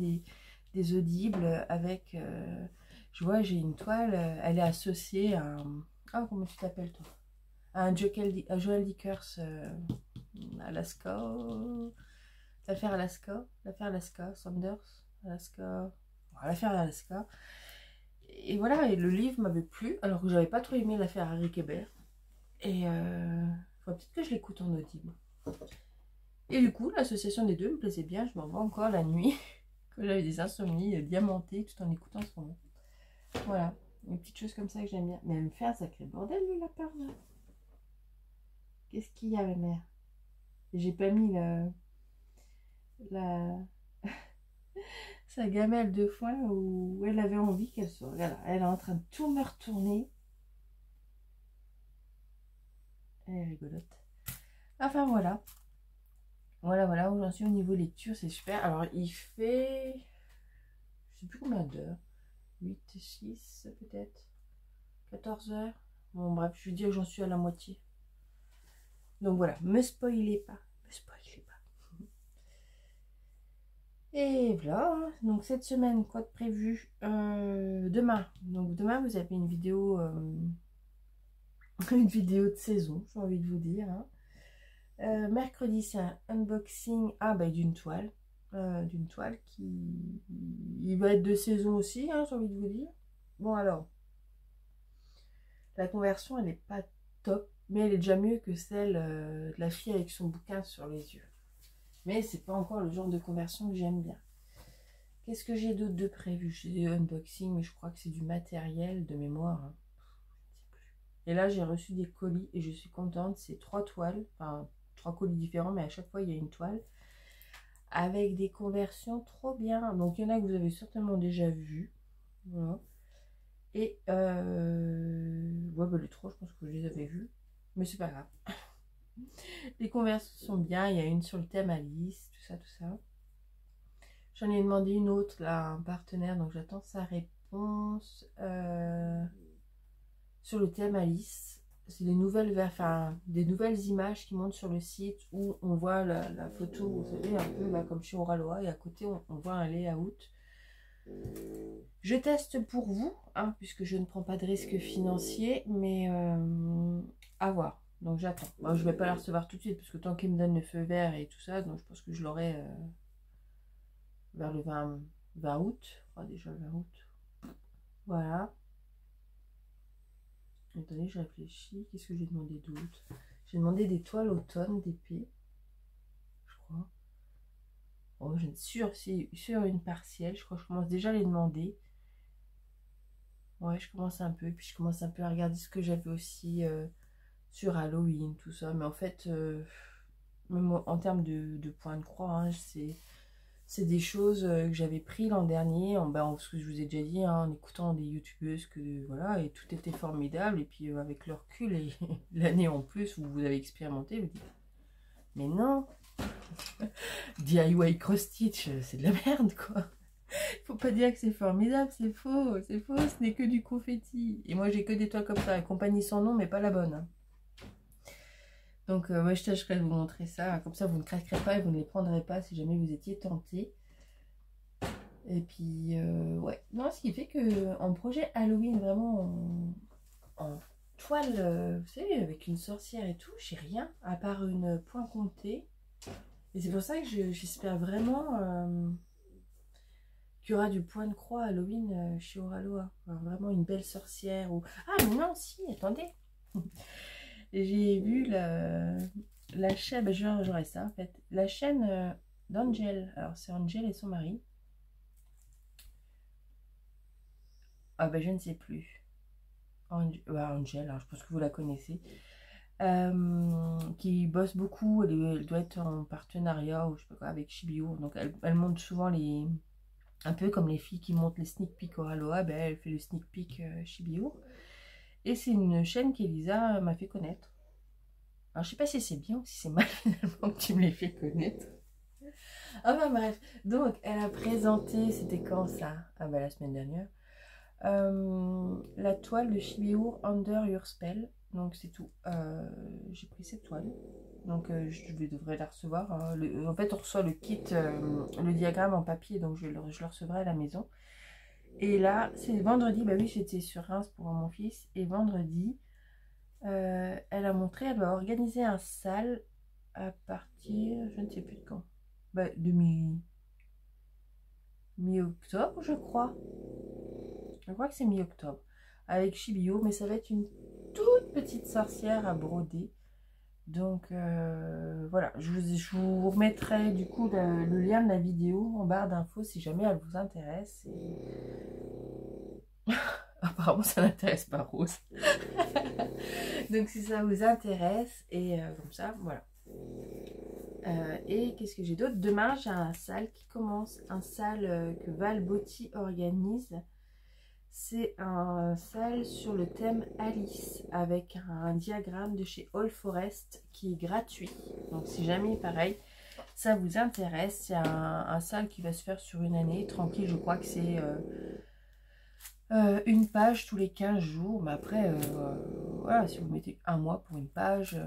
des audibles avec... je vois, j'ai une toile, elle est associée à un... Ah, comment tu t'appelles, toi? À un Joel Dickers, Alaska... L'affaire Alaska, Sanders, Alaska... Bon, l'affaire Alaska. Et voilà, et le livre m'avait plu, alors que j'avais pas trop aimé l'affaire Harry Kéber. Et peut-être que je l'écoute en audible. Et du coup, l'association des deux me plaisait bien. Je m'en vais encore la nuit, que j'avais des insomnies diamantées tout en écoutant ce moment. Voilà, une petite chose comme ça que j'aime bien. Mais elle me fait un sacré bordel, le lapin, là. Qu'est-ce qu'il y a, ma mère? J'ai pas mis la sa gamelle de foin où elle avait envie qu'elle soit. Voilà, elle est en train de tout me retourner. Elle est rigolote. Enfin, voilà. Voilà, où j'en suis au niveau lecture, c'est super. Alors, il fait... je sais plus combien d'heures. 8, 6 peut-être. 14 heures. Bon bref, je veux dire j'en suis à la moitié. Donc voilà, me spoilez pas. Me spoilez pas. Et voilà, donc cette semaine, quoi de prévu demain. Donc demain, vous avez une vidéo de saison, j'ai envie de vous dire. Hein. Mercredi, c'est un unboxing d'une toile. D'une toile qui il va être de saison aussi, hein, j'ai envie de vous dire. Bon alors, la conversion, elle n'est pas top, mais elle est déjà mieux que celle de la fille avec son bouquin sur les yeux. Mais c'est pas encore le genre de conversion que j'aime bien. Qu'est-ce que j'ai d'autre de prévu? J'ai des unboxings, mais je crois que c'est du matériel de mémoire. Hein. Et là, j'ai reçu des colis et je suis contente. C'est 3 toiles, enfin 3 colis différents, mais à chaque fois, il y a une toile. Avec des conversions trop bien. Donc, il y en a que vous avez certainement déjà vu. Voilà. Et les 3, je pense que je les avais vus. Mais c'est pas grave. Les conversions sont bien. Il y a une sur le thème Alice, tout ça, tout ça. J'en ai demandé une autre, là, à un partenaire, donc j'attends sa réponse. Sur le thème Alice. C'est des nouvelles images qui montent sur le site où on voit la photo, vous savez, un peu comme chez Oraloa, et à côté, on voit un layout. Je teste pour vous, hein, puisque je ne prends pas de risque financier, mais à voir. Donc j'attends. Bon, je ne vais pas la recevoir tout de suite, parce que tant qu'il me donne le feu vert et tout ça, donc je pense que je l'aurai vers le 20 août. Je crois déjà le 20 août. Voilà. Attendez, je réfléchis. Qu'est-ce que j'ai demandé d'autre? J'ai demandé des toiles automne d'épée. Je crois. Oh, je suis sur une partielle. Je crois que je commence déjà à les demander. Ouais, je commence un peu. Puis je commence un peu à regarder ce que j'avais aussi sur Halloween, tout ça. Mais en fait, même en termes de point de croix, hein, c'est des choses que j'avais pris l'an dernier, ce que je vous ai déjà dit, hein, en écoutant des youtubeuses, que voilà, et tout était formidable. Et puis avec le recul et l'année en plus où vous avez expérimenté, vous dites, mais non, DIY cross-stitch, c'est de la merde, quoi. Faut pas dire que c'est formidable, c'est faux, ce n'est que du confetti. Et moi j'ai que des toiles comme ça, compagnie sans nom, mais pas la bonne. Hein. Donc moi je tâcherai de vous montrer ça, comme ça vous ne craquerez pas et vous ne les prendrez pas si jamais vous étiez tenté. Et puis ouais, non, ce qui fait que en projet Halloween vraiment en toile, vous savez, avec une sorcière et tout, j'ai rien à part une point comptée. Et c'est pour ça que j'espère vraiment qu'il y aura du point de croix Halloween chez Oraloa. Enfin, vraiment une belle sorcière. Ou... Ah mais non, si, attendez. J'ai vu la chaîne, ben, j'aurais ça en fait. La chaîne d'Angel. Alors c'est Angel et son mari. Ah ben je ne sais plus. Angel, alors je pense que vous la connaissez. Qui bosse beaucoup. Elle doit être en partenariat ou je sais pas quoi, avec Chibiou. Donc elle monte souvent les... Un peu comme les filles qui montent les sneak peek Oraloa, ben, elle fait le sneak peek Chibiou. Et c'est une chaîne qu'Elisa m'a fait connaître. Alors je sais pas si c'est bien ou si c'est mal finalement que tu me l'aies fait connaître. Enfin bref, donc elle a présenté, c'était quand ça? Ah bah la semaine dernière. La toile de Chibiou Under Your Spell. Donc c'est tout. J'ai pris cette toile. Donc je devrais la recevoir. Hein. En fait on reçoit le kit, le diagramme en papier, donc je le recevrai à la maison. Et là c'est vendredi, bah oui j'étais sur Reims pour mon fils. Et vendredi, elle a montré, elle va organiser un sale à partir, je ne sais plus de quand. Bah, de mi-octobre je crois. Je crois que c'est mi-octobre. Avec Chibiou, mais ça va être une toute petite sorcière à broder. Donc voilà, je vous remettrai du coup le lien de la vidéo en barre d'infos si jamais elle vous intéresse. Et... Apparemment ça n'intéresse pas Rose. Donc si ça vous intéresse, et comme ça, voilà. Et qu'est-ce que j'ai d'autre? Demain j'ai un sale qui commence, un sale que Val Botti organise. C'est un sale sur le thème Alice avec un diagramme de chez All Forest qui est gratuit. Donc si jamais pareil ça vous intéresse, c'est un sale qui va se faire sur une année tranquille. Je crois que c'est Une page tous les 15 jours. Mais après, voilà, si vous mettez un mois pour une page,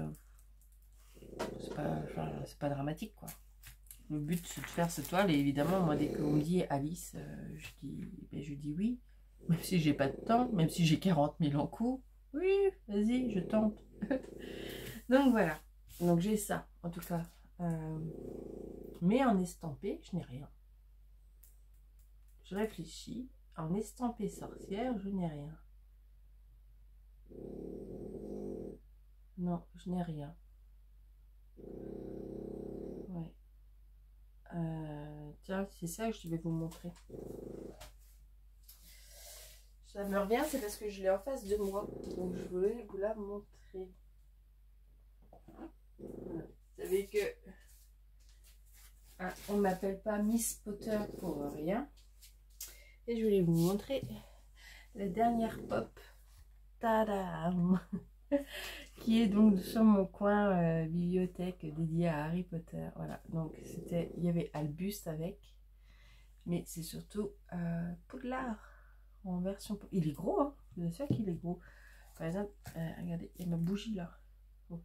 c'est pas dramatique, quoi. Le but, c'est de faire cette toile. Et évidemment, moi, dès qu'on me dit Alice, je dis oui. Même si j'ai pas de temps, même si j'ai 40 000 en cours. Oui, vas-y, je tente. Donc, voilà. Donc, j'ai ça, en tout cas. Mais en estampé, je n'ai rien. Je réfléchis. En estampé sorcière, je n'ai rien. Non, je n'ai rien. Ouais. Tiens, c'est ça que je vais vous montrer. Ça me revient, c'est parce que je l'ai en face de moi. Donc je voulais vous la montrer. Voilà. Vous savez que on ne m'appelle pas Miss Potter pour rien. Et je voulais vous montrer la dernière pop. Tadam qui est donc sur mon coin bibliothèque dédiée à Harry Potter. Voilà, donc c'était, il y avait Albus avec, mais c'est surtout Poudlard en version. Il est gros, hein, je vous assure qu'il est gros. Par exemple, regardez, il y a ma bougie là. Oh.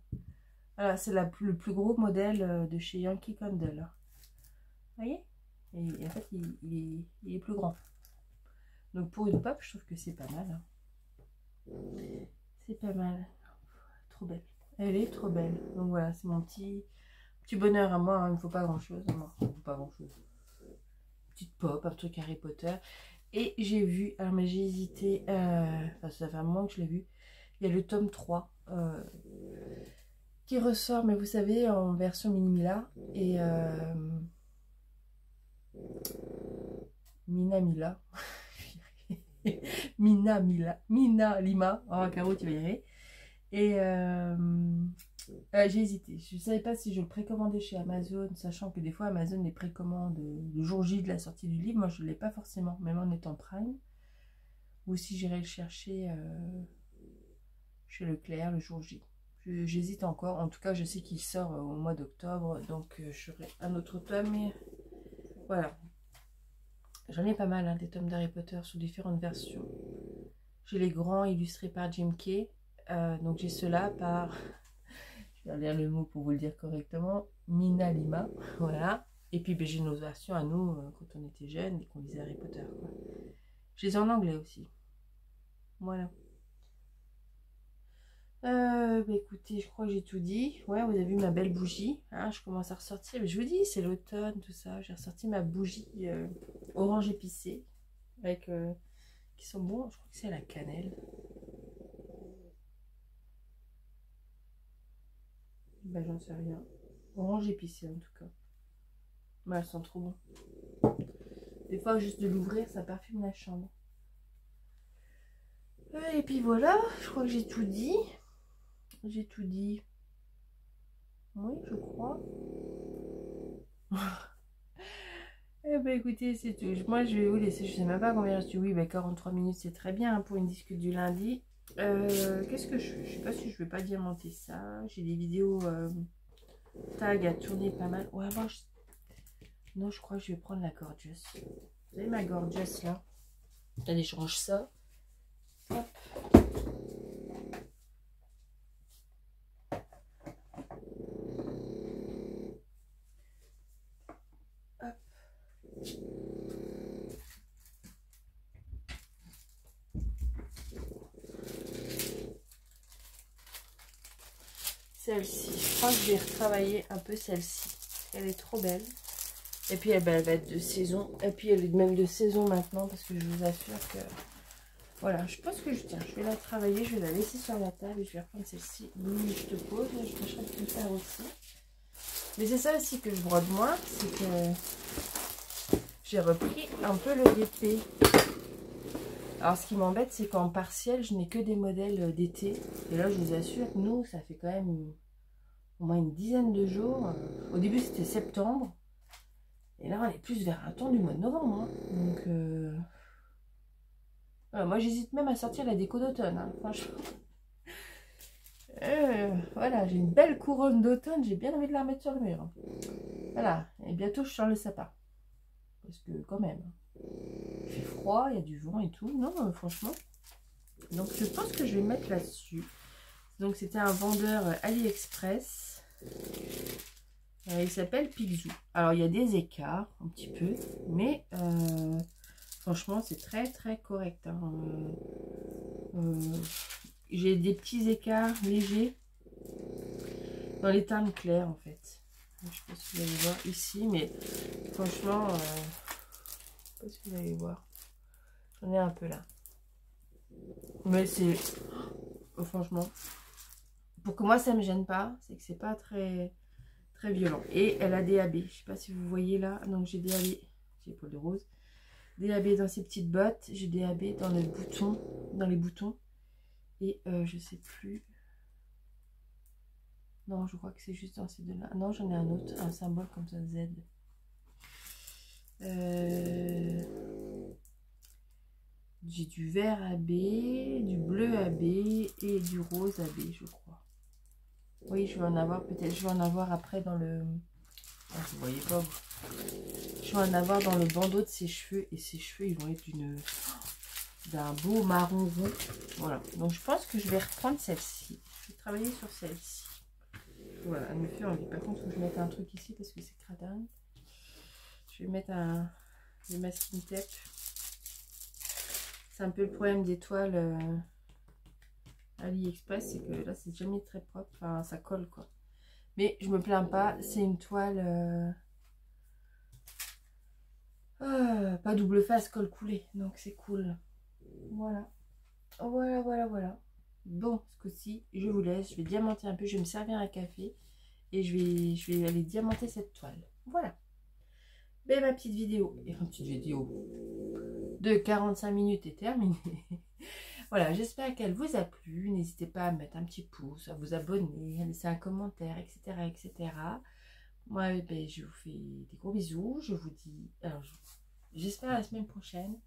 Voilà, c'est le plus gros modèle de chez Yankee Candle. Hein. Vous voyez? Et en fait, il est plus grand. Donc pour une pop, je trouve que c'est pas mal. Hein. C'est pas mal. Trop belle. Elle est trop belle. Donc voilà, c'est mon petit bonheur à moi. Hein. Il ne faut pas grand chose. Non, il ne faut pas grand chose. Petite pop, un truc Harry Potter. Et j'ai vu, alors mais j'ai hésité, enfin ça fait un moment que je l'ai vu. Il y a le tome 3 qui ressort, mais vous savez, en version Minimila. Et Mina Lima. Oh, Caro, tu vas y arriver. Et j'ai hésité. Je ne savais pas si je le précommandais chez Amazon, sachant que des fois Amazon les précommande le jour J de la sortie du livre. Moi, je ne l'ai pas forcément, même en étant Prime. Ou si j'irais le chercher chez Leclerc le jour J. J'hésite encore. En tout cas, je sais qu'il sort au mois d'octobre. Donc, j'aurai un autre tome. Et voilà. J'en ai pas mal, hein, des tomes d'Harry Potter sous différentes versions. J'ai les grands illustrés par Jim Kay. Donc j'ai cela par, je vais lire le mot pour vous le dire correctement, Mina Lima, voilà. Et puis ben, j'ai nos versions à nous quand on était jeunes et qu'on lisait Harry Potter. Quoi. Je les ai en anglais aussi. Voilà. Écoutez, je crois que j'ai tout dit. Ouais, vous avez vu ma belle bougie. Hein, je commence à ressortir. Mais je vous dis, c'est l'automne, tout ça. J'ai ressorti ma bougie orange épicée avec qui sont bons. Je crois que c'est la cannelle. Ben, j'en sais rien. Orange épicé en tout cas. Mais elles sont trop bon. Des fois, juste de l'ouvrir, ça parfume la chambre. Et puis voilà, je crois que j'ai tout dit. J'ai tout dit. Oui, je crois. Eh ben écoutez, c'est tout. Moi, je vais vous laisser. Je sais même pas combien je suis. Oui, ben 43 minutes, c'est très bien hein, pour une discute du lundi. Qu'est-ce que je fais? Je sais pas si je vais pas diamanter ça. J'ai des vidéos tag à tourner pas mal. Ouais, moi, non, je crois que je vais prendre la Gorgeous. Vous avez ma Gorgeous là? Allez, je range ça. Hop. Hop. Celle-ci, je crois que je vais retravailler un peu celle-ci. Elle est trop belle. Et puis elle va être de saison. Et puis elle est même de saison maintenant parce que je vous assure que... Voilà, je pense que je vais la travailler. Je vais la laisser sur la table et je vais reprendre celle-ci. Oui, je te pose. Je tâcherai de le faire aussi. Mais c'est ça aussi que je brode moins. C'est que j'ai repris un peu le DP. Alors ce qui m'embête, c'est qu'en partiel, je n'ai que des modèles d'été. Et là, je vous assure que nous, ça fait quand même au moins une dizaine de jours. Au début, c'était septembre. Et là, on est plus vers un temps du mois de novembre. Hein. Donc, voilà, moi, j'hésite même à sortir la déco d'automne. Hein, franchement. Voilà, j'ai une belle couronne d'automne. J'ai bien envie de la remettre sur le mur. Hein. Voilà. Et bientôt, je sors le sapin. Parce que, quand même, il fait froid. froid, il y a du vent et tout. Non, franchement. Donc je pense que je vais mettre là-dessus. Donc c'était un vendeur AliExpress. Il s'appelle Pixou. Alors il y a des écarts un petit peu, mais franchement c'est très très correct. Hein. J'ai des petits écarts légers dans les teintes claires en fait. Je ne sais pas si vous allez voir ici, mais franchement, je ne sais pas si vous allez voir. J'en ai un peu là. Mais c'est franchement, pour que moi ça me gêne pas, c'est que c'est pas très violent. Et elle a DAB. Je sais pas si vous voyez là. Donc j'ai DAB. J'ai l'épaule de rose. DAB dans ces petites bottes. J'ai DAB dans le bouton. Dans les boutons. Et je sais plus. Non, je crois que c'est juste dans ces deux-là. Non, j'en ai un autre. Un symbole comme ça, Z. J'ai du vert AB, du bleu AB et du rose AB, je crois. Oui, je vais en avoir peut-être. Je vais en avoir après dans le... Ah, vous voyez pas vous. Je vais en avoir dans le bandeau de ses cheveux. Et ses cheveux, ils vont être d'un beau marron roux. Voilà. Donc, je pense que je vais reprendre celle-ci. Je vais travailler sur celle-ci. Voilà, elle me fait envie. Par contre, il faut que je mette un truc ici parce que c'est cradin. Je vais mettre le masking tape. C'est un peu le problème des toiles AliExpress. C'est que là, c'est jamais très propre. Enfin, ça colle, quoi. Mais je me plains pas. C'est une toile... pas double face, col coulé, donc c'est cool. Voilà. Voilà. Bon, ce coup-ci, je vous laisse. Je vais diamanter un peu. Je vais me servir un café. Et je vais aller diamanter cette toile. Voilà. Mais ma petite vidéo, et une petite vidéo de 45 minutes est terminée. Voilà, j'espère qu'elle vous a plu. N'hésitez pas à mettre un petit pouce, à vous abonner, à laisser un commentaire, etc. etc. Moi, ben, je vous fais des gros bisous. Je vous dis... Alors, j'espère la semaine prochaine.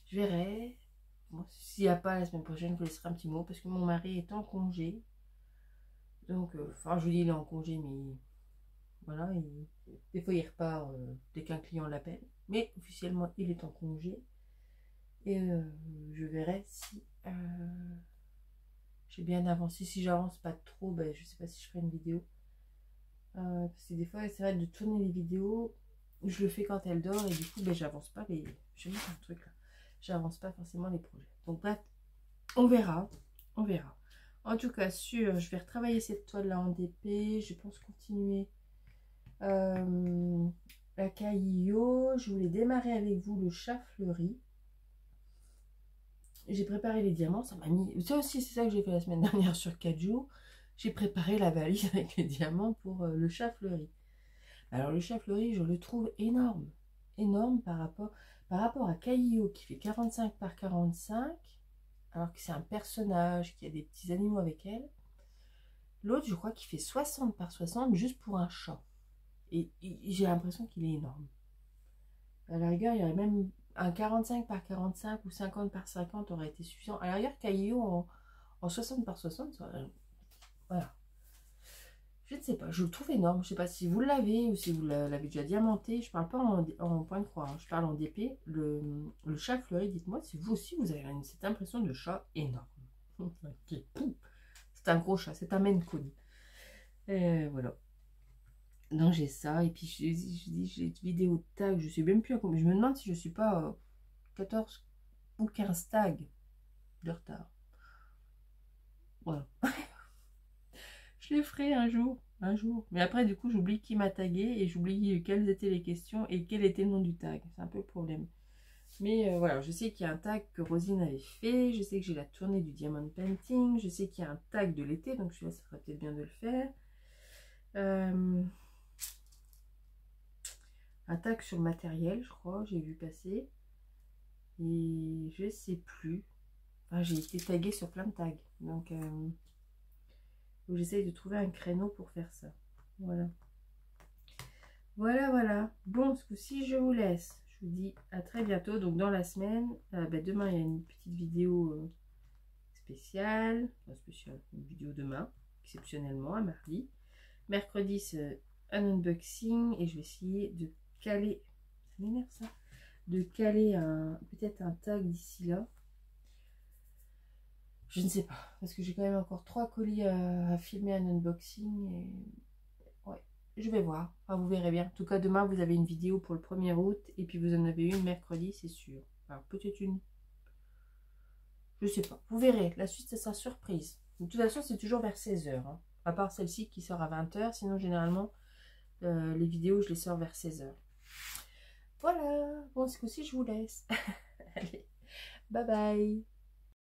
Je verrai. Bon, s'il n'y a pas la semaine prochaine, je vous laisserai un petit mot parce que mon mari est en congé. Donc, enfin, je vous dis, il est en congé, mais voilà. Des fois, il repart dès qu'un client l'appelle. Mais officiellement, il est en congé. Et je verrai si j'ai bien avancé. Si j'avance pas trop, ben, je sais pas si je ferai une vidéo. Parce que des fois, c'est vrai de tourner les vidéos. Je le fais quand elle dort et du coup, ben, j'avance pas. Mais je vais mettre un truc là. J'avance pas forcément les projets. Donc bref, on verra. On verra. En tout cas, je vais retravailler cette toile là en DP. Je pense continuer la Caillot. Je voulais démarrer avec vous le chat fleuri. J'ai préparé les diamants. Ça m'a mis... Ça aussi, c'est ça que j'ai fait la semaine dernière sur 4 jours. J'ai préparé la valise avec les diamants pour le chat fleuri. Alors le chat fleuri, je le trouve énorme. Énorme par rapport à Caillot qui fait 45 par 45. Alors que c'est un personnage qui a des petits animaux avec elle. L'autre, je crois qu'il fait 60 par 60 juste pour un chat. Et j'ai l'impression qu'il est énorme. À la rigueur, il y aurait même un 45 par 45 ou 50 par 50 aurait été suffisant. À la rigueur, Caillot en 60 par 60, voilà. Je ne sais pas, je le trouve énorme. Je ne sais pas si vous l'avez ou si vous l'avez déjà diamanté. Je ne parle pas en point de croix, hein. Je parle en DP. Le chat fleuri, dites-moi si vous aussi vous avez cette impression de chat énorme. C'est un gros chat, c'est un Maine Coon. Voilà. Donc j'ai ça. Et puis je dis j'ai une vidéo de tag. Je ne sais même plus à combien. Je me demande si je ne suis pas 14 ou 15 tags de retard. Voilà. Je les ferai un jour. Mais après, du coup, j'oublie qui m'a tagué et j'oublie quelles étaient les questions et quel était le nom du tag. C'est un peu le problème. Mais voilà, je sais qu'il y a un tag que Rosine avait fait. Je sais que j'ai la tournée du Diamond Painting. Je sais qu'il y a un tag de l'été. Donc, celui-là, ça serait peut-être bien de le faire. Un tag sur le matériel, je crois. J'ai vu passer. Et je sais plus. Enfin, j'ai été taguée sur plein de tags. Donc j'essaye de trouver un créneau pour faire ça. Voilà. Voilà. Bon, ce coup-ci, je vous laisse. Je vous dis à très bientôt. Donc, dans la semaine, demain, il y a une petite vidéo spéciale. Enfin, spéciale, une vidéo demain, exceptionnellement, un mardi. Mercredi, c'est un unboxing. Et je vais essayer de caler... Ça m'énerve, ça. de caler peut-être un tag d'ici là. Je ne sais pas, parce que j'ai quand même encore 3 colis à filmer un unboxing. Et ouais, je vais voir. Enfin, vous verrez bien. En tout cas, demain, vous avez une vidéo pour le 1er août. Et puis, vous en avez une mercredi, c'est sûr. Alors, peut-être une... Je sais pas. Vous verrez. La suite, ça sera surprise. De toute façon, c'est toujours vers 16 h. Hein. À part celle-ci qui sort à 20 h. Sinon, généralement, les vidéos, je les sors vers 16 h. Voilà. Bon, ce coup-ci, je vous laisse. Allez, bye bye.